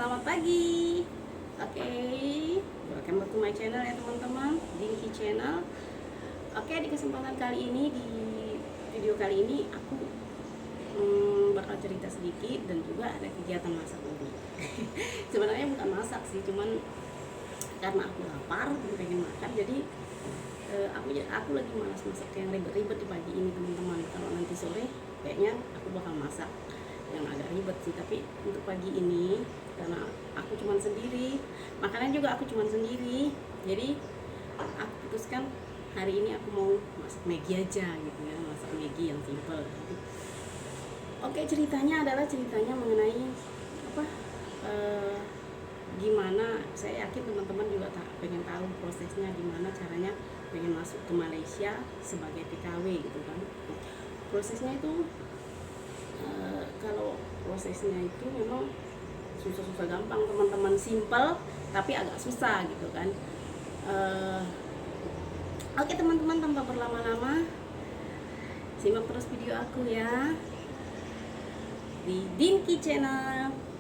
Selamat pagi. Oke, welcome back to my channel ya teman-teman, Dinky Channel. Oke, di kesempatan kali ini, di video kali ini aku bakal cerita sedikit dan juga ada kegiatan masak ini. Sebenarnya bukan masak sih, cuman karena aku lapar, aku pengen makan, jadi aku lagi malas masak yang ribet-ribet di pagi ini teman-teman. Kalau nanti sore kayaknya aku bakal masak yang agak ribet sih, tapi untuk pagi ini karena aku cuman sendiri, makannya juga aku cuman sendiri, jadi aku putuskan hari ini aku mau masak Maggi aja gitu ya, masak Maggi yang simple. Oke, ceritanya mengenai apa, gimana, saya yakin teman-teman juga pengen tahu prosesnya, gimana caranya pengen masuk ke Malaysia sebagai TKW gitu kan. Prosesnya itu kalau prosesnya itu memang susah-susah gampang teman-teman, simple tapi agak susah gitu kan. Oke teman-teman, tanpa berlama-lama simak terus video aku ya di Dinky Channel.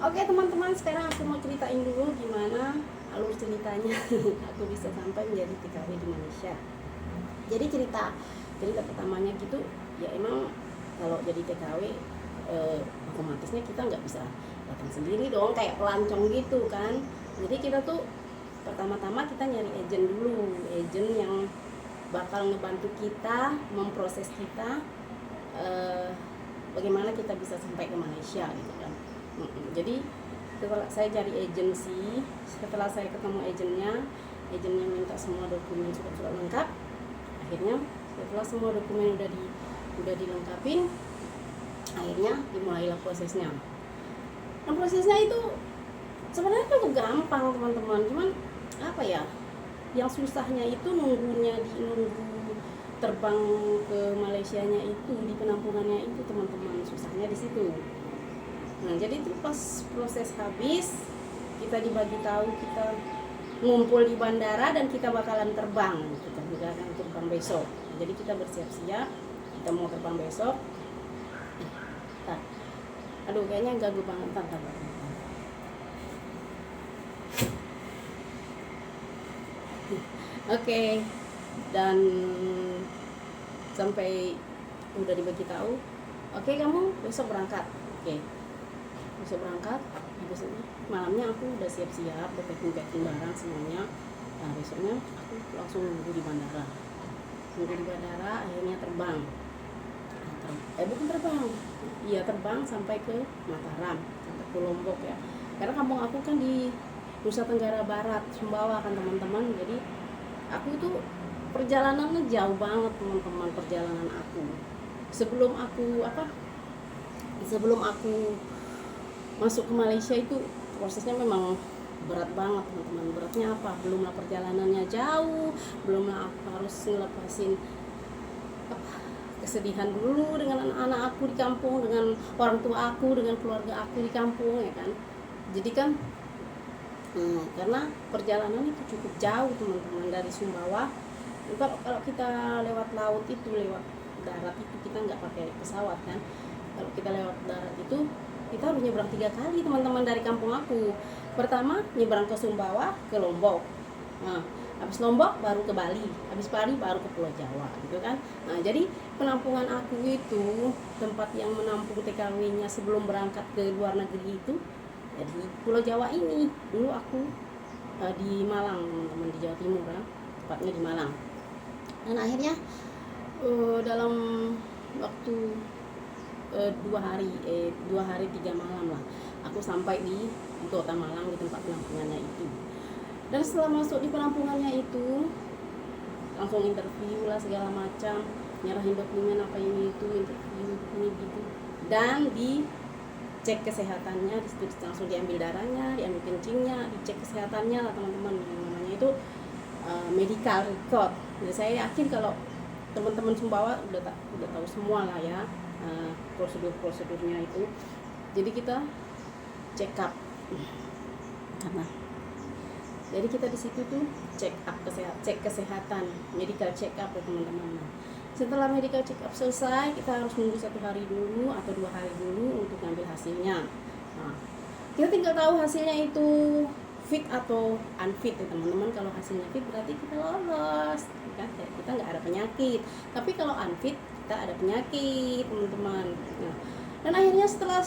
Oke teman-teman, sekarang aku mau ceritain dulu gimana alur ceritanya aku bisa sampai menjadi TKW di Malaysia. Jadi cerita pertamanya gitu ya, emang kalau jadi TKW otomatisnya kita nggak bisa datang sendiri dong, kayak pelancong gitu kan. Jadi kita tuh pertama-tama kita nyari agent dulu, agent yang bakal ngebantu kita memproses kita, bagaimana kita bisa sampai ke Malaysia gitu kan. Jadi setelah saya cari agensi, setelah saya ketemu agennya minta semua dokumen, surat-surat lengkap. Akhirnya setelah semua dokumen udah dilengkapin, akhirnya dimulailah prosesnya. Nah, prosesnya itu sebenarnya cukup gampang teman-teman, cuman apa ya, yang susahnya itu nunggu terbang ke Malaysianya itu, di penampungannya itu teman-teman, susahnya di situ. Nah, jadi itu pas proses habis, kita dibagi tahu kita ngumpul di bandara dan kita bakalan terbang. Kita juga akan terbang besok. Jadi kita bersiap-siap, kita mau terbang besok. Aduh, kayaknya ganggu banget. Oke, dan sampai udah dibagi tahu, oke, kamu besok berangkat. Oke, besok berangkat. Besoknya malamnya aku udah siap-siap, udah packing barang semuanya. Nah, besoknya aku langsung nunggu di bandara. Akhirnya terbang. Bukan terbang, iya terbang sampai ke Mataram, sampai ke Lombok ya. Karena kampung aku kan di Nusa Tenggara Barat, Sumbawa kan teman-teman. Jadi aku itu perjalanannya jauh banget teman-teman, perjalanan aku. Sebelum aku masuk ke Malaysia itu prosesnya memang berat banget teman-teman. Beratnya apa? Belumlah perjalanannya jauh, belumlah aku harus ngelepasin kesedihan dulu dengan anak-anak aku di kampung, dengan orang tua aku, dengan keluarga aku di kampung ya kan. Jadi kan karena perjalanan itu cukup jauh teman-teman, dari Sumbawa. Kalau kita lewat laut itu, lewat darat itu kita nggak pakai pesawat kan. Kalau kita lewat darat itu kita harus nyebrang 3 kali teman-teman dari kampung aku. Pertama nyebrang ke Sumbawa, ke Lombok. Nah, habis Lombok baru ke Bali, habis Bali baru ke Pulau Jawa gitu kan. Nah, jadi penampungan aku itu, tempat yang menampung TKW-nya sebelum berangkat ke luar negeri itu ya di Pulau Jawa ini. Dulu aku di Malang teman-teman, di Jawa Timur ya, tepatnya di Malang. Dan akhirnya dalam waktu 2 hari 3 malam lah aku sampai di Kota Malang, di tempat penampungannya itu. Dan setelah masuk di penampungannya itu langsung interview lah segala macam, nyerahin dokumen apa ini itu, interview ini gitu, dan dicek kesehatannya. Di situ langsung diambil darahnya, diambil kencingnya, dicek kesehatannya lah teman-teman. Yang namanya itu medical record. Jadi saya yakin kalau teman-teman Sumbawa udah tahu semua lah ya prosedur-prosedurnya itu. Jadi kita check up karena jadi kita di situ tuh cek kesehatan, medical check up ya teman-teman. Setelah medical check up selesai, kita harus nunggu 1 hari dulu atau 2 hari dulu untuk ngambil hasilnya. Nah, kita tinggal tahu hasilnya itu fit atau unfit ya teman-teman. Kalau hasilnya fit berarti kita lolos, kan? Kita nggak ada penyakit. Tapi kalau unfit kita ada penyakit teman-teman. Nah, dan akhirnya setelah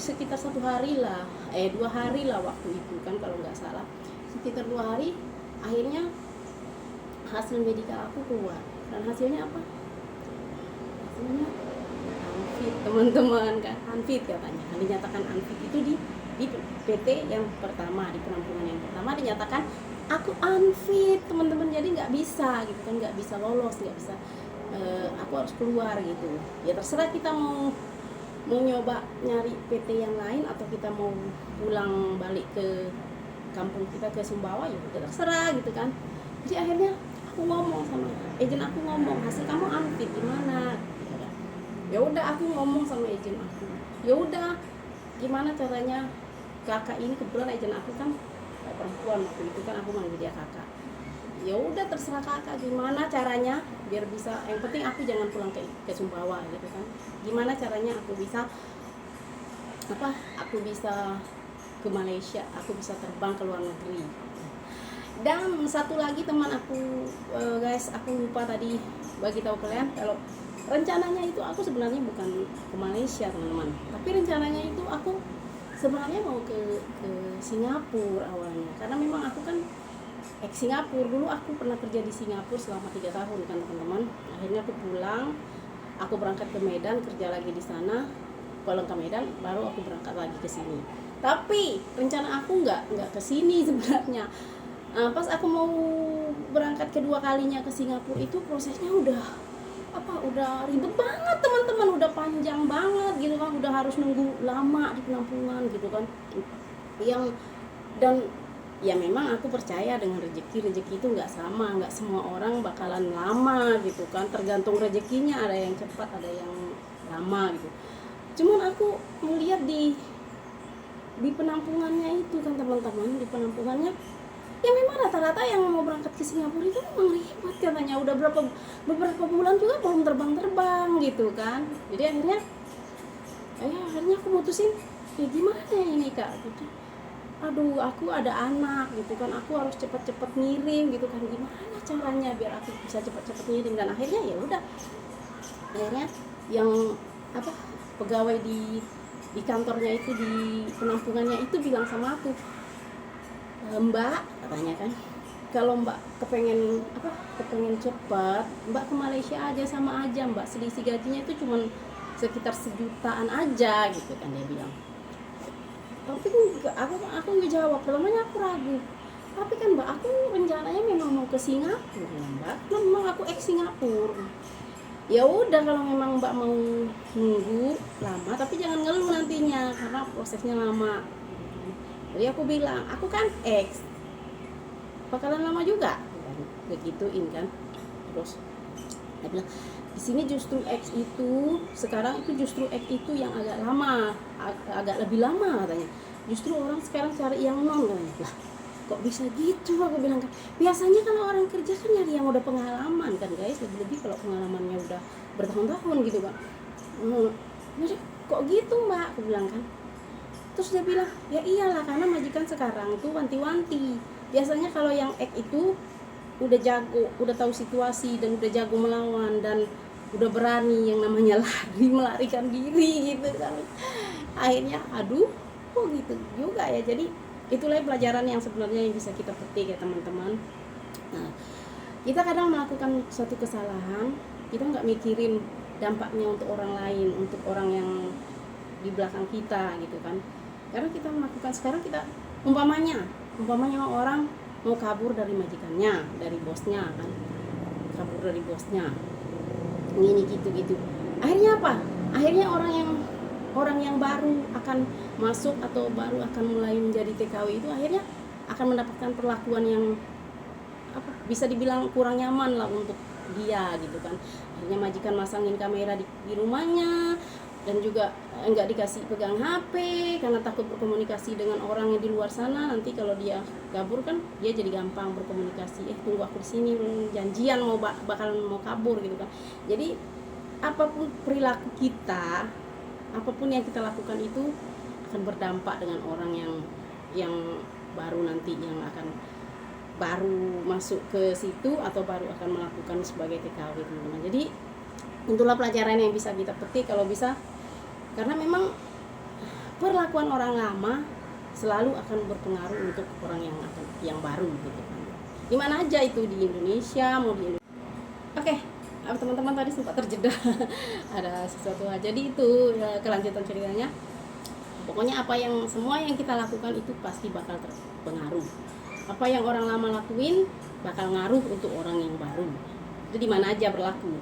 sekitar 1 hari lah, 2 hari lah waktu itu kan kalau nggak salah, sekitar 2 hari akhirnya hasil medikal aku keluar. Dan hasilnya apa? Hasilnya unfit teman-teman, kan unfit katanya. Dinyatakan unfit itu di PT yang pertama, di penampungan yang pertama dinyatakan aku unfit teman-teman, jadi nggak bisa gitu kan, nggak bisa lolos, nggak bisa, aku harus keluar gitu. Ya terserah kita mau nyoba nyari PT yang lain atau kita mau pulang balik ke kampung kita ke Sumbawa, ya udah terserah gitu kan. Jadi akhirnya aku ngomong sama agen aku, hasil kamu unfit gimana? Ya udah aku ngomong sama agen aku, ya udah gimana caranya, kakak ini kebetulan agen aku kan perempuan waktu itu kan, aku manggil dia kakak. Ya udah terserah kakak gimana caranya biar bisa, yang penting aku jangan pulang ke Sumbawa gitu kan. Gimana caranya aku bisa aku bisa ke Malaysia, aku bisa terbang ke luar negeri. Dan satu lagi teman aku, guys, aku lupa tadi bagi tahu kalian kalau rencananya itu aku sebenarnya bukan ke Malaysia teman-teman, tapi rencananya itu aku sebenarnya mau ke Singapura awalnya, karena memang aku kan Singapura dulu, aku pernah kerja di Singapura selama 3 tahun kan teman-teman. Akhirnya aku pulang, aku berangkat ke Medan, kerja lagi di sana, pulang ke Medan, baru aku berangkat lagi ke sini. Tapi rencana aku nggak ke sini sebenarnya. Pas aku mau berangkat kedua kalinya ke Singapura itu prosesnya udah ribet banget teman-teman, udah panjang banget gitu kan, udah harus nunggu lama di penampungan gitu kan. Dan ya memang aku percaya dengan rezeki itu nggak sama, nggak semua orang bakalan lama gitu kan, tergantung rezekinya, ada yang cepat ada yang lama gitu. Cuman aku melihat di penampungannya itu kan teman-teman, di penampungannya ya memang rata-rata yang mau berangkat ke Singapura itu memang ribet katanya, udah beberapa bulan juga belum terbang gitu kan. Jadi akhirnya aku mutusin ya gimana ini kak gitu, aduh aku ada anak gitu kan, aku harus cepat-cepat ngirim gitu kan, gimana caranya biar aku bisa cepat-cepat ngirim. Dan akhirnya ya udah, akhirnya yang pegawai di kantornya itu, di penampungannya itu bilang sama aku, Mbak katanya kan, kalau Mbak kepengen cepat, Mbak ke Malaysia aja, sama aja Mbak, selisih gajinya itu cuma sekitar 1 jutaan aja gitu kan dia bilang. Tapi aku nggak jawab, pertamanya aku ragu, tapi kan Mbak aku rencananya memang mau ke Singapura Mbak, memang aku Singapura. Ya udah kalau memang Mbak mau nunggu lama, tapi jangan ngeluh nantinya karena prosesnya lama. Jadi aku bilang, aku kan bakalan lama juga, begituin kan. Terus dia bilang, di sini justru sekarang justru itu yang agak lama, agak lebih lama katanya. Justru orang sekarang cari yang non katanya. Lah, kok bisa gitu? Aku bilang kan, biasanya kalau orang kerja kan nyari yang udah pengalaman kan guys, lebih-lebih kalau pengalamannya udah bertahun-tahun gitu kan. Jadi kok gitu Mbak? Aku bilang kan. Terus dia bilang, ya iyalah karena majikan sekarang tuh wanti-wanti. Biasanya kalau yang itu udah jago, udah tahu situasi dan udah jago melawan dan udah berani yang namanya melarikan diri gitu kan. Akhirnya kok gitu juga ya. Jadi itulah pelajaran yang sebenarnya yang bisa kita petik ya teman-teman. Nah, kita kadang melakukan suatu kesalahan, kita nggak mikirin dampaknya untuk orang lain, untuk orang yang di belakang kita gitu kan. Karena kita melakukan sekarang, kita umpamanya orang mau kabur dari majikannya, dari bosnya kan, kabur dari bosnya ini gitu. Akhirnya apa? Akhirnya orang yang baru akan masuk atau baru akan mulai menjadi TKW itu akhirnya akan mendapatkan perlakuan yang bisa dibilang kurang nyaman lah untuk dia gitu kan. Akhirnya majikan masangin kamera di rumahnya, dan juga nggak dikasih pegang HP karena takut berkomunikasi dengan orang yang di luar sana. Nanti kalau dia kabur kan dia jadi gampang berkomunikasi, tunggu aku di sini, janjian bakal mau kabur gitu kan. Jadi apapun perilaku kita, apapun yang kita lakukan itu akan berdampak dengan orang yang baru nanti, yang akan baru masuk ke situ atau baru akan melakukan sebagai TKW, teman-teman. Jadi itulah pelajaran yang bisa kita petik kalau bisa, karena memang perlakuan orang lama selalu akan berpengaruh untuk orang yang baru gitu kan. Di mana aja itu, di Indonesia mau di Indonesia. Oke, teman-teman tadi sempat terjeda ada sesuatu aja. Jadi itu ya, kelanjutan ceritanya. Pokoknya semua yang kita lakukan itu pasti bakal terpengaruh. Apa yang orang lama lakuin bakal ngaruh untuk orang yang baru. Itu di mana aja berlaku.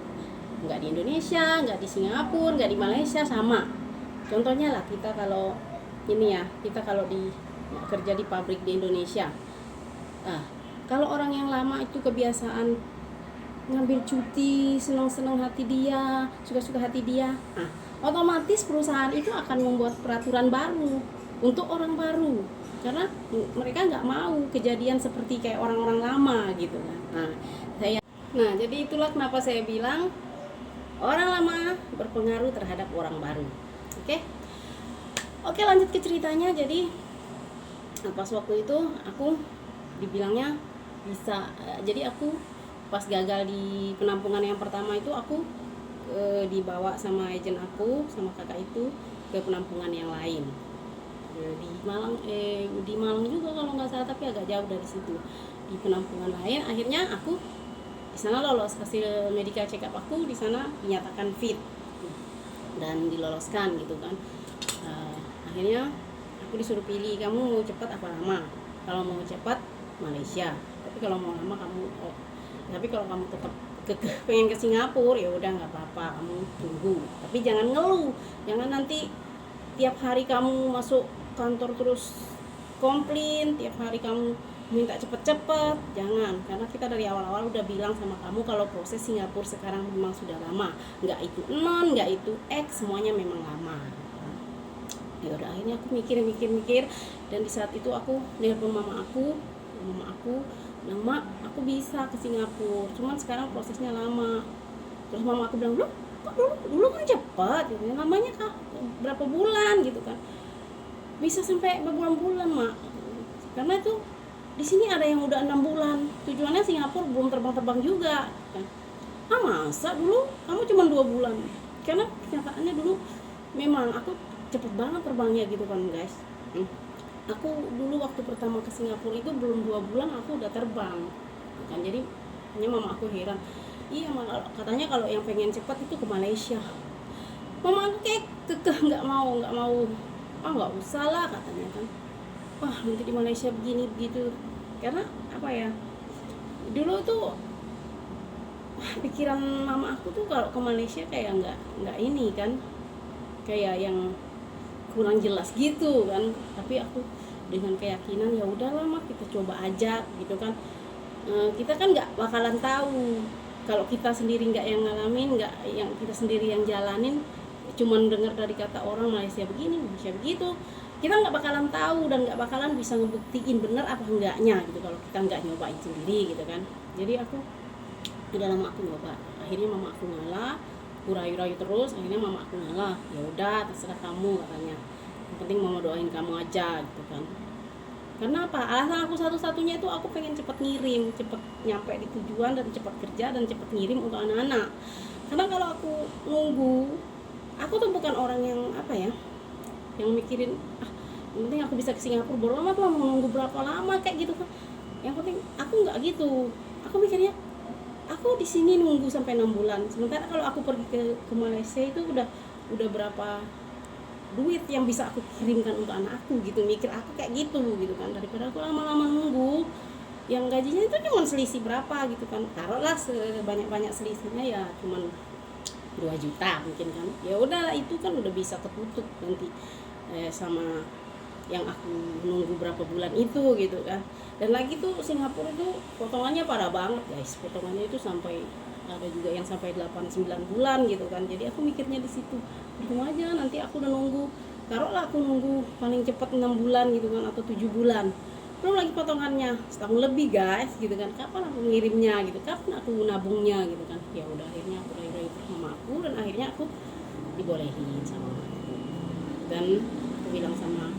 Nggak di Indonesia, nggak di Singapura, nggak di Malaysia, sama. Contohnya lah kita kalau kerja di pabrik di Indonesia. Kalau orang yang lama itu kebiasaan ngambil cuti, senang-senang hati dia, suka-suka hati dia, otomatis perusahaan itu akan membuat peraturan baru untuk orang baru, karena mereka nggak mau kejadian seperti kayak orang-orang lama gitu kan. Nah jadi itulah kenapa saya bilang orang lama berpengaruh terhadap orang baru. Oke, lanjut ke ceritanya. Jadi pas waktu itu aku dibilangnya bisa, jadi aku pas gagal di penampungan yang pertama itu aku dibawa sama agen aku sama kakak itu ke penampungan yang lain di Malang juga kalau nggak salah, tapi agak jauh dari situ. Di penampungan lain akhirnya aku di sana lolos, hasil medical check up aku di sana dinyatakan fit dan diloloskan gitu kan. Akhirnya aku disuruh pilih, kamu mau cepat apa lama. Kalau mau cepat Malaysia, tapi kalau mau lama tapi kalau kamu tetap pengen ke Singapura ya udah nggak apa-apa, kamu tunggu, tapi jangan ngeluh, jangan nanti tiap hari kamu masuk kantor terus komplain, tiap hari kamu minta cepet-cepet, jangan, karena kita dari awal-awal udah bilang sama kamu kalau proses Singapura sekarang memang sudah lama, nggak itu non, nggak itu X, semuanya memang lama. Ya udah, akhirnya aku mikir, dan di saat itu aku nelpon mama aku bilang, mak, aku bisa ke Singapura, cuman sekarang prosesnya lama. Terus mama aku bilang, loh kok dulu kan cepat gitu, namanya kak berapa bulan gitu kan, bisa sampai berbulan-bulan mak, karena itu di sini ada yang udah 6 bulan, tujuannya Singapura, belum terbang juga kan. Masa dulu kamu cuma 2 bulan, karena kenyataannya dulu memang aku cepet banget terbangnya gitu kan guys. Aku dulu waktu pertama ke Singapura itu belum 2 bulan aku udah terbang kan. Jadi hanya mama aku heran, iya katanya kalau yang pengen cepat itu ke Malaysia. Mama aku kayak kekeh nggak mau, nggak usah lah katanya kan, wah nanti di Malaysia begini begitu, karena apa ya, dulu tuh pikiran mama aku tuh kalau ke Malaysia kayak nggak ini kan, kayak yang kurang jelas gitu kan. Tapi aku dengan keyakinan ya udahlah mak, kita coba aja gitu kan. Kita kan nggak bakalan tahu kalau kita sendiri nggak yang ngalamin, nggak yang kita sendiri yang jalanin, cuman dengar dari kata orang Malaysia begini, Malaysia begitu, kita nggak bakalan tahu dan nggak bakalan bisa ngebuktiin bener apa enggaknya gitu kalau kita nggak nyobain sendiri gitu kan. Jadi aku udah lama aku nyoba, akhirnya mama aku ngalah, aku rayu-rayu terus, akhirnya mama aku ngalah, ya udah terserah kamu katanya, yang penting mama doain kamu aja gitu kan. Karena apa, alasan aku satu-satunya itu aku pengen cepet ngirim, cepet nyampe di tujuan, dan cepet kerja dan cepet ngirim untuk anak-anak. Karena kalau aku nunggu, aku tuh bukan orang yang apa ya, yang mikirin yang penting aku bisa ke Singapura, baru amat lah mau nunggu berapa lama kayak gitu kan. Yang penting aku nggak gitu, aku mikirnya aku di sini nunggu sampai 6 bulan. Sementara kalau aku pergi ke Malaysia itu udah berapa duit yang bisa aku kirimkan untuk anak aku gitu, mikir aku kayak gitu kan, daripada aku lama-lama nunggu yang gajinya itu cuma selisih berapa gitu kan, taruhlah sebanyak-banyak selisihnya ya cuma 2 juta mungkin kan, ya udah itu kan udah bisa ketutup nanti sama yang aku nunggu berapa bulan itu gitu kan. Dan lagi tuh Singapura itu potongannya parah banget guys, potongannya itu sampai ada juga yang sampai 8-9 bulan gitu kan. Jadi aku mikirnya di situ, untung aja nanti aku udah nunggu, taruhlah aku nunggu paling cepat 6 bulan gitu kan, atau 7 bulan, belum lagi potongannya setahun lebih guys gitu kan. Kapan aku ngirimnya gitu, kapan aku nabungnya gitu kan. Ya udah, akhirnya aku rayu-rayu sama aku, dan akhirnya aku dibolehin sama mamaku. Dan aku bilang sama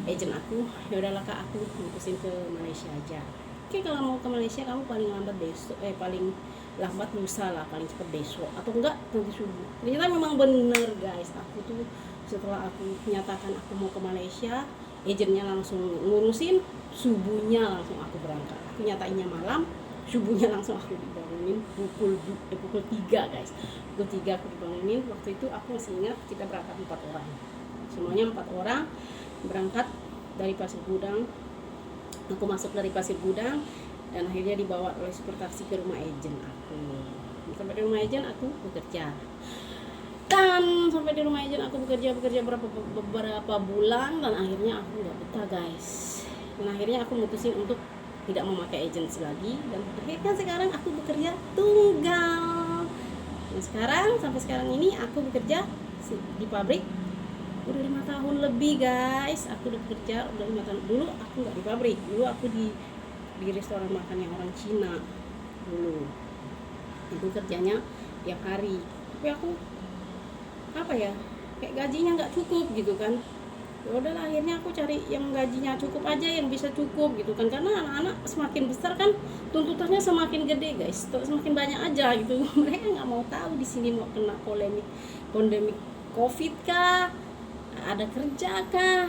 agent aku, ya udahlah kak, aku mutusin ke Malaysia aja. Oke, kalau mau ke Malaysia kamu paling lambat besok, paling lambat lusa lah, paling cepat besok, atau enggak nanti subuh. Ternyata memang bener guys, aku tuh setelah aku menyatakan aku mau ke Malaysia, agentnya langsung ngurusin, subuhnya langsung aku berangkat. Aku nyatainnya malam, subuhnya langsung aku dibangunin pukul 3 guys. Pukul 3 aku dibangunin. Waktu itu aku masih ingat, kita berangkat 4 orang, semuanya 4 orang berangkat dari Pasir Gudang. Aku masuk dari Pasir Gudang dan akhirnya dibawa oleh supir taksi ke rumah agent aku. Sampai di rumah agent aku bekerja. Dan sampai di rumah agent aku bekerja beberapa bulan, dan akhirnya aku nggak betah guys. Dan akhirnya aku mutusin untuk tidak memakai agensi lagi, dan akhirnya sekarang aku bekerja tunggal. Dan sekarang sampai sekarang ini aku bekerja di pabrik udah 5 tahun lebih guys. Aku udah bekerja udah 5 tahun. Dulu aku nggak di pabrik, dulu aku di restoran makan yang orang Cina dulu. Itu kerjanya tiap hari, tapi aku apa ya, kayak gajinya nggak cukup gitu kan. Ya udahlah, akhirnya aku cari yang gajinya cukup aja, yang bisa cukup gitu kan. Karena anak-anak semakin besar kan tuntutannya semakin gede guys, semakin banyak aja gitu. Mereka nggak mau tahu di sini mau kena pandemi COVID kah, ada kerja kah,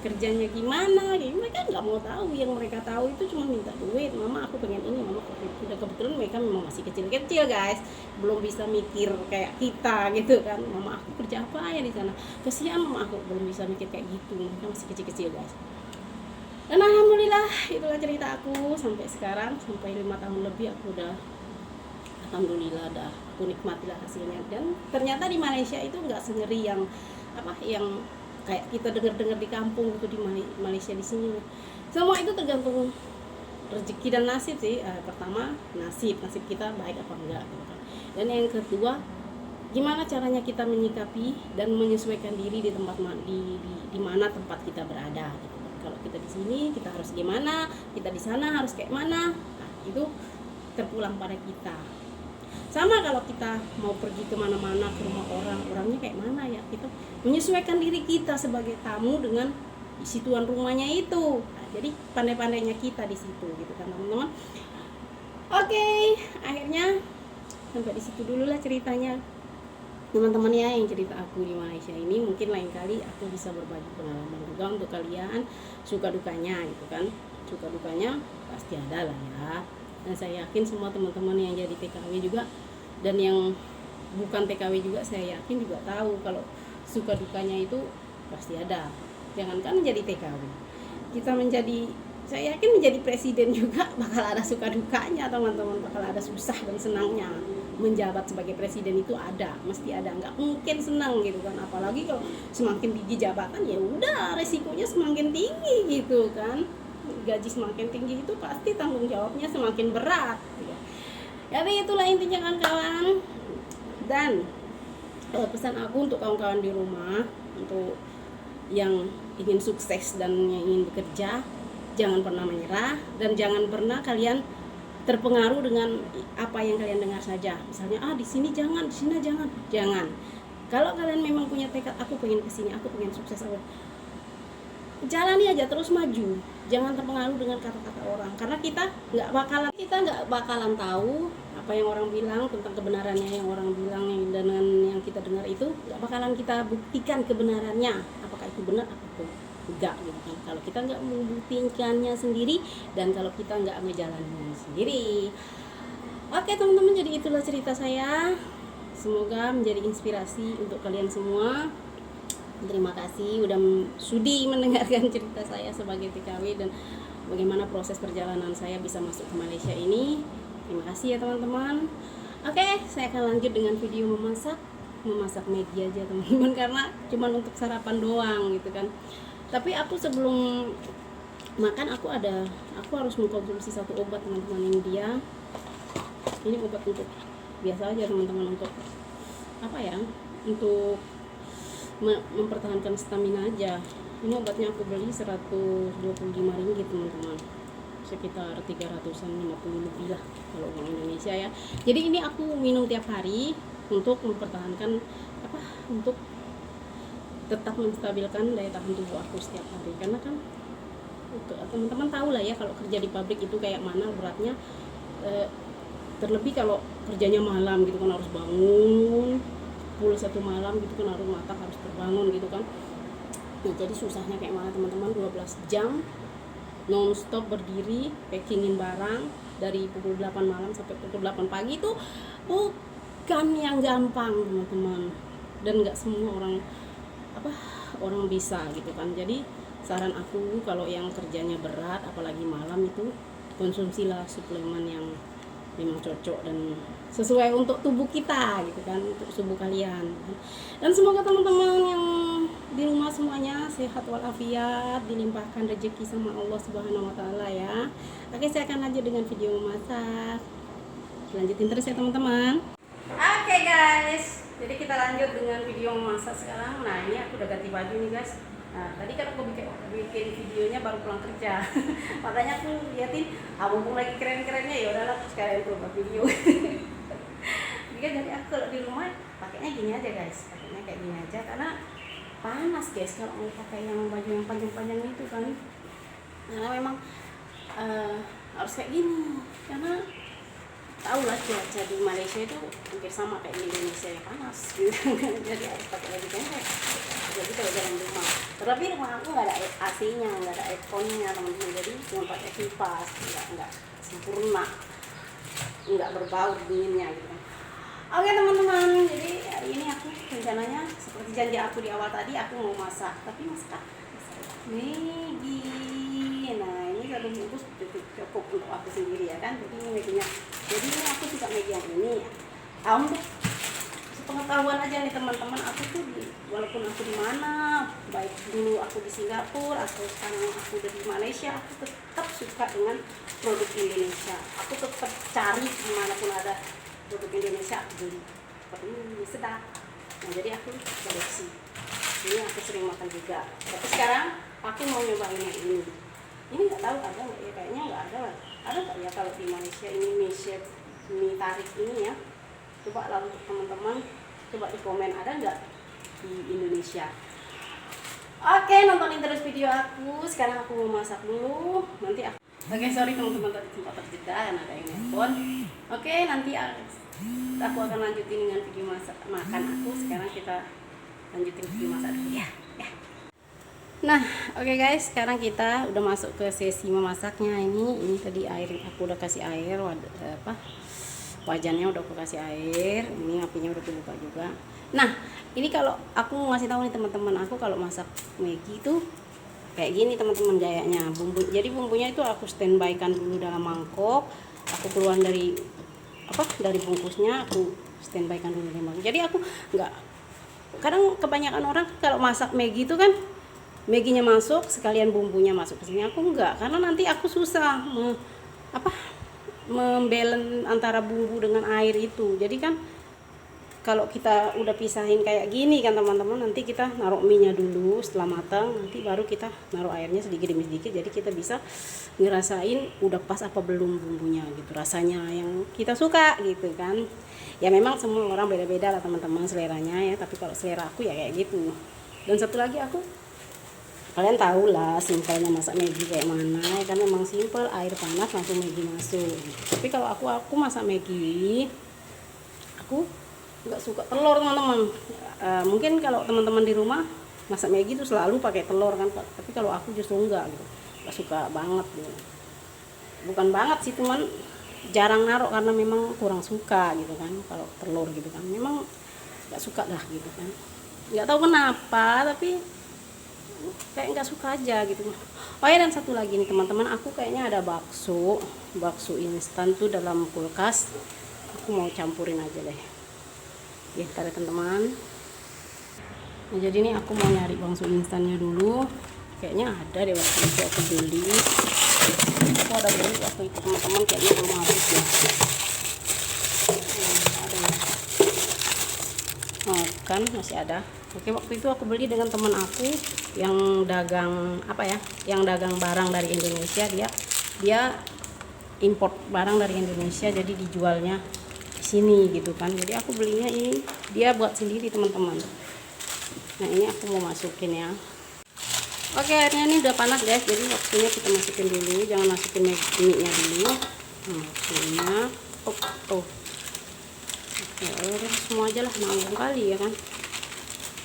kerjanya gimana gitu. Mereka nggak mau tahu. Yang mereka tahu itu cuma minta duit, mama aku pengen ini, mama udah. Kebetulan mereka memang masih kecil-kecil guys, belum bisa mikir kayak kita gitu kan. Mama aku kerja apa ya di sana, kesian mama aku belum bisa mikir kayak gitu, mereka masih kecil-kecil guys. Dan alhamdulillah itulah cerita aku sampai sekarang, sampai 5 tahun lebih aku udah, alhamdulillah dah, aku nikmatilah hasilnya. Dan ternyata di Malaysia itu nggak sengeri yang apa, yang kayak kita dengar-dengar di kampung gitu. Di Malaysia di sini semua itu tergantung rezeki dan nasib sih. Pertama nasib kita baik apa enggak gitu kan. Dan yang kedua, gimana caranya kita menyikapi dan menyesuaikan diri di tempat di mana tempat kita berada gitu. Kalau kita di sini kita harus gimana, kita di sana harus kayak mana. Nah, itu terpulang pada kita. Sama kalau kita mau pergi kemana-mana ke rumah orangnya kayak mana ya, kita menyesuaikan diri kita sebagai tamu dengan si tuan rumahnya itu. Nah, jadi pandai-pandainya kita di situ gitu kan teman-teman. Oke, akhirnya sampai di situ dulu lah ceritanya teman-teman ya, yang cerita aku di Malaysia ini. Mungkin lain kali aku bisa berbagi pengalaman juga untuk kalian, suka dukanya gitu kan. Suka dukanya pasti ada lah ya. Dan saya yakin semua teman-teman yang jadi TKW juga dan yang bukan TKW juga, saya yakin juga tahu kalau suka dukanya itu pasti ada. Jangankan menjadi TKW, kita menjadi, saya yakin menjadi presiden juga bakal ada suka dukanya teman-teman, bakal ada susah dan senangnya. Menjabat sebagai presiden itu ada, mesti ada, nggak mungkin senang gitu kan. Apalagi kalau semakin tinggi jabatan, ya udah resikonya semakin tinggi gitu kan. Gaji semakin tinggi itu pasti tanggung jawabnya semakin berat gitu. Jadi itulah intinya kawan-kawan. Dan pesan aku untuk kawan-kawan di rumah, untuk yang ingin sukses dan yang ingin bekerja, jangan pernah menyerah dan jangan pernah kalian terpengaruh dengan apa yang kalian dengar saja. Misalnya di sini jangan, di sini jangan. Kalau kalian memang punya tekad, aku pengen kesini, aku pengen sukses, jalani aja, terus maju. Jangan terpengaruh dengan kata-kata orang, karena kita nggak bakalan tahu apa yang orang bilang tentang kebenarannya. Yang orang bilang dengan yang kita dengar itu nggak bakalan kita buktikan kebenarannya, apakah itu benar atau enggak gitu kan, kalau kita nggak membuktikannya sendiri dan kalau kita nggak ngejalaninnya sendiri. Oke teman-teman, jadi itulah cerita saya, semoga menjadi inspirasi untuk kalian semua. Terima kasih udah sudi mendengarkan cerita saya sebagai TKW dan bagaimana proses perjalanan saya bisa masuk ke Malaysia ini. Terima kasih ya teman-teman. Oke, saya akan lanjut dengan video memasak media aja teman-teman, karena cuma untuk sarapan doang gitu kan. Tapi aku sebelum makan aku harus mengkonsumsi satu obat teman-teman. Ini obat untuk biasa aja teman-teman, untuk apa ya, untuk mempertahankan stamina aja. Ini obatnya aku beli 125 ringgit teman-teman, sekitar 350 lebih lah kalau uang Indonesia ya. Jadi ini aku minum tiap hari untuk mempertahankan untuk tetap menstabilkan daya tahan tubuh aku setiap hari. Karena kan teman-teman tahu lah ya kalau kerja di pabrik itu kayak mana beratnya, terlebih kalau kerjanya malam gitu kan, harus bangun 1 malam gitu kan, harus mata harus terbangun gitu kan. Nah, jadi susahnya kayak mana teman-teman, 12 jam non-stop berdiri packingin barang dari pukul 8 malam sampai pukul 8 pagi itu bukan yang gampang teman-teman, dan nggak semua orang bisa gitu kan. Jadi saran aku kalau yang kerjanya berat apalagi malam itu konsumsilah suplemen yang memang cocok dan sesuai untuk tubuh kita gitu kan, untuk tubuh kalian. Dan semoga teman-teman yang di rumah semuanya sehat walafiat, dilimpahkan rezeki sama Allah Subhanahu wa taala ya. Oke, saya akan lanjut dengan video memasak. Lanjutin terus ya teman-teman. Oke guys, jadi kita lanjut dengan video memasak sekarang. Nah, ini aku udah ganti baju nih guys. Nah, tadi kan aku bikin videonya baru pulang kerja. Makanya aku liatin, mumpung lagi keren-kerennya, ya udahlah aku sekalian buat video. Jadi aku kalau di rumah pakainya gini aja guys, pakainya kayak gini aja karena panas guys kalau mau pakai yang baju yang panjang-panjang itu kan. Karena memang harus kayak gini karena tahu lah cuaca di Malaysia itu hampir sama kayak di Indonesia yang panas gitu. Jadi harus pakai baju pendek. Jadi kalau dalam rumah, terlebih rumah aku nggak ada AC-nya, nggak ada airconnya teman-teman, jadi cuma pakai kipas, nggak sempurna, nggak berbau dinginnya gitu. Oke teman-teman, jadi hari ini aku rencananya seperti janji aku di awal tadi, aku mau masak, tapi masak Maggi. Nah, ini satu bungkus cukup untuk aku sendiri ya kan, jadi ini Magginya. Jadi ini aku suka Maggi yang ini. Untuk pengetahuan aja nih teman-teman, aku tuh walaupun aku di mana, baik dulu aku di Singapura atau sekarang aku udah di Malaysia, aku tetap suka dengan produk Indonesia. Aku tetap cari dimanapun ada produk Indonesia aku beli. Tapi ini sedap. Nah, jadi aku koleksi. Ini aku sering makan juga. Tapi sekarang aku mau nyobain yang ini. Ini nggak tahu ada nggak ya, kayaknya nggak ada. Ada nggak ya kalau di Malaysia ini mie tarik ini ya? Coba lah untuk teman-teman, coba di komen ada nggak di Indonesia. Oke, nontonin terus video aku. Sekarang aku mau masak dulu. Nanti aku sorry teman-teman, tadi sempat terjeda karena ada yang nelpon. Oke, nanti aku akan lanjutin dengan video makan aku. Sekarang kita lanjutin video masak dulu ya. Nah, oke guys, sekarang kita udah masuk ke sesi memasaknya. Ini tadi air, aku udah kasih air, wajannya udah aku kasih air. Ini apinya udah aku buka juga. Nah, ini kalau aku mau ngasih tahu nih teman-teman, aku kalau masak Maggi itu kayak gini teman-teman gayanya. Jadi bumbunya itu aku standby kan dulu dalam mangkok. Aku keluar dari bungkusnya, aku standby kan dulu di mangkok. Jadi aku kadang kebanyakan orang kalau masak Maggi itu kan Magginya masuk sekalian bumbunya masuk ke sini. Aku enggak, karena nanti aku susah membalance antara bumbu dengan air itu. Jadi kan kalau kita udah pisahin kayak gini kan teman-teman, nanti kita naruh mie-nya dulu, setelah matang nanti baru kita naruh airnya sedikit demi sedikit. Jadi kita bisa ngerasain udah pas apa belum bumbunya gitu, rasanya yang kita suka gitu kan. Ya memang semua orang beda-beda lah teman-teman seleranya ya, tapi kalau selera aku ya kayak gitu. Dan satu lagi, kalian tahu lah simpelnya masak Maggi kayak mana ya kan, memang simpel, air panas langsung Maggi masuk. Tapi kalau aku masak Maggi, aku nggak suka telur teman-teman. Mungkin kalau teman-teman di rumah masak Maggi itu selalu pakai telur kan, tapi kalau aku justru nggak gitu, nggak suka banget gitu. Bukan banget sih, cuman jarang naruh karena memang kurang suka gitu kan kalau telur gitu kan, memang nggak suka lah gitu kan, nggak tahu kenapa tapi kayak nggak suka aja gitu. Oh ya, dan satu lagi nih teman-teman, aku kayaknya ada bakso instan tuh dalam kulkas, aku mau campurin aja deh ya teman-teman. Nah, jadi ini aku mau nyari bakso instannya dulu. kayaknya ada deh waktu itu aku beli. Aku ada beli waktu itu teman-teman, kayaknya belum habis ya. Ada ya. Oh, kan masih ada. Oke, waktu itu aku beli dengan teman aku yang dagang apa ya, yang dagang barang dari Indonesia. Dia import barang dari Indonesia, jadi dijualnya di sini gitu kan. Jadi aku belinya ini, dia buat sendiri teman-teman. Nah ini aku mau masukin ya. Oke, airnya ini udah panas guys, jadi waktunya kita masukin dulu. Jangan masukin minyak dulu. Waktunya oke, semua aja lah, nanggung kali ya kan.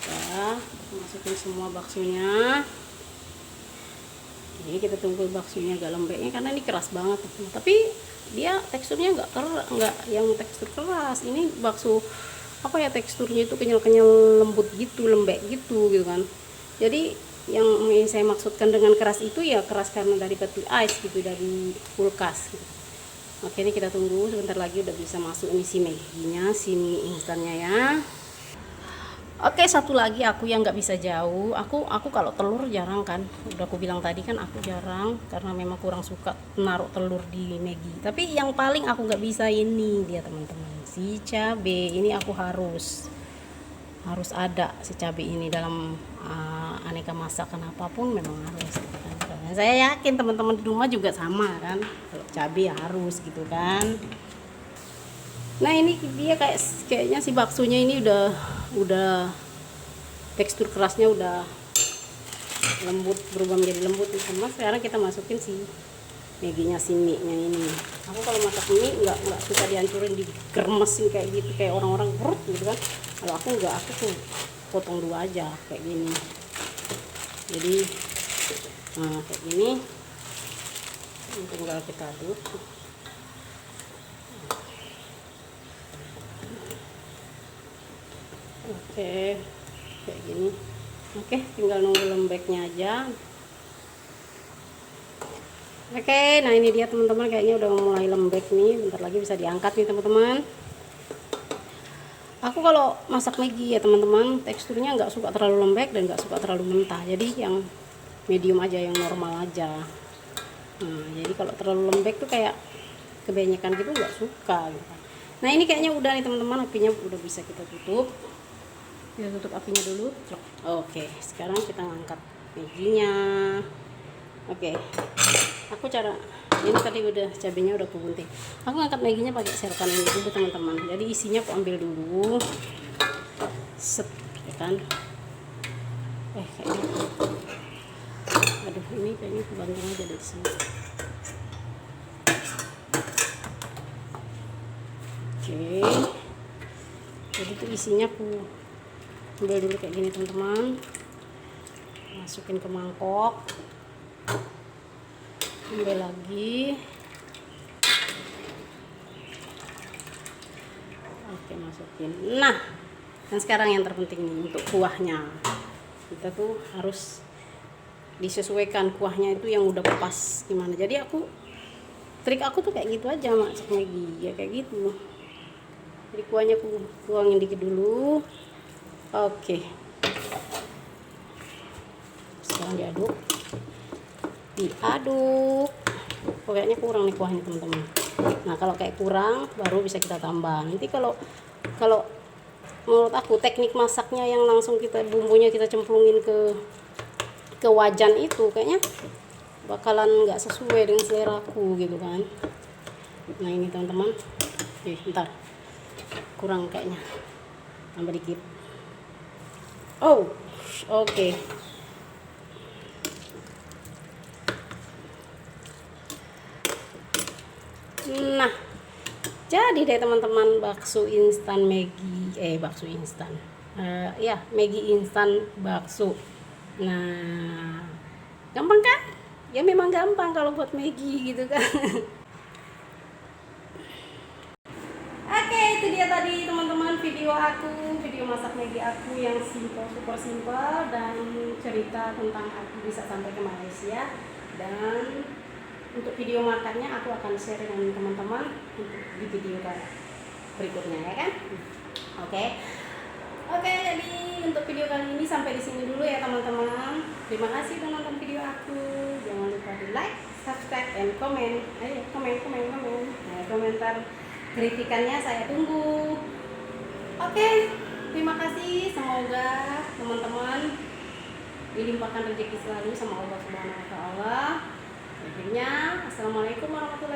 Ya, masukin semua baksonya. Ini kita tunggu baksonya agak lembeknya, karena ini keras banget. Tapi dia teksturnya nggak yang tekstur keras. Ini bakso apa ya, teksturnya itu kenyal-kenyal, lembut gitu, lembek gitu kan. Jadi yang saya maksudkan dengan keras itu ya keras karena dari batu ice gitu, dari kulkas gitu. Oke, ini kita tunggu sebentar lagi, udah bisa masuk ini si Maggi-nya, si mie instannya ya. Oke, satu lagi aku yang nggak bisa jauh, aku kalau telur jarang kan, udah aku bilang tadi kan aku jarang karena memang kurang suka naruh telur di Maggi. Tapi yang paling aku nggak bisa ini dia teman-teman, si cabe ini aku harus ada si cabe ini dalam aneka masakan apapun, memang harus gitu kan. Dan saya yakin teman-teman di rumah juga sama kan, kalau cabe harus gitu kan. Nah ini dia kayaknya si baksonya ini udah tekstur kerasnya udah lembut, berubah menjadi lembut nih teman. Sekarang kita masukin si Maggi-nya, si mie-nya ini. Aku kalau masak mie nggak suka dihancurin, digermesin kayak gitu, kayak orang-orang perut gitu kan. Kalau aku nggak, aku tuh potong dua aja kayak gini. Jadi kayak gini, tinggal kita aduk. Oke, kayak gini. Oke, tinggal nunggu lembeknya aja. Oke, nah ini dia teman-teman, kayaknya udah mulai lembek nih. Bentar lagi bisa diangkat nih teman-teman. Aku kalau masak Maggi ya teman-teman, teksturnya nggak suka terlalu lembek dan nggak suka terlalu mentah. Jadi yang medium aja, yang normal aja. Nah, jadi kalau terlalu lembek tuh kayak kebanyakan gitu, nggak suka gitu. Nah ini kayaknya udah nih teman-teman, apinya udah bisa kita tutup. Kita tutup apinya dulu. Oke, sekarang kita ngangkat Maggi-nya. Oke, aku ini tadi udah cabenya udah aku gunting. Aku ngangkat Maggi-nya pakai serokan ini dulu teman-teman. Jadi isinya aku ambil dulu, set ya kan. Kayaknya, aduh ini kayaknya aku banting aja dari sini. Oke, jadi itu isinya aku ambil dulu kayak gini teman-teman. Masukin ke mangkok, ambil lagi. Oke, masukin. Nah, dan sekarang yang terpenting nih untuk kuahnya, kita tuh harus disesuaikan kuahnya itu yang udah pas gimana. Jadi trik aku tuh kayak gitu aja masak Maggi ya, kayak gitu. Jadi kuahnya aku tuangin dikit dulu. Oke, sekarang diaduk. Pokoknya kurang nih kuahnya teman-teman. Nah kalau kayak kurang baru bisa kita tambah. Nanti kalau menurut aku teknik masaknya yang langsung bumbunya kita cemplungin ke wajan itu kayaknya bakalan nggak sesuai dengan selera aku gitu kan. Nah ini teman-teman, bentar, kurang kayaknya, tambah dikit. Oke. Nah, jadi deh teman-teman, bakso instan Maggi, Maggi instan bakso. Nah, gampang kan? Ya memang gampang kalau buat Maggi gitu kan. Oke, itu dia tadi teman-teman video masak Maggi aku yang super simple, dan cerita tentang aku bisa sampai ke Malaysia. Dan untuk video makannya aku akan share dengan teman-teman di video berikutnya ya kan. Oke. Oke, jadi untuk video kali ini sampai di sini dulu ya teman-teman. Terima kasih udah nonton video aku. Jangan lupa di like, subscribe, dan komen. Ayo komen. Nah, komentar kritikannya saya tunggu. Oke, terima kasih. Semoga teman-teman dilimpahkan rezeki selalu sama Allah Subhanahu wa taala. Akhirnya, assalamualaikum warahmatullahi wabarakatuh.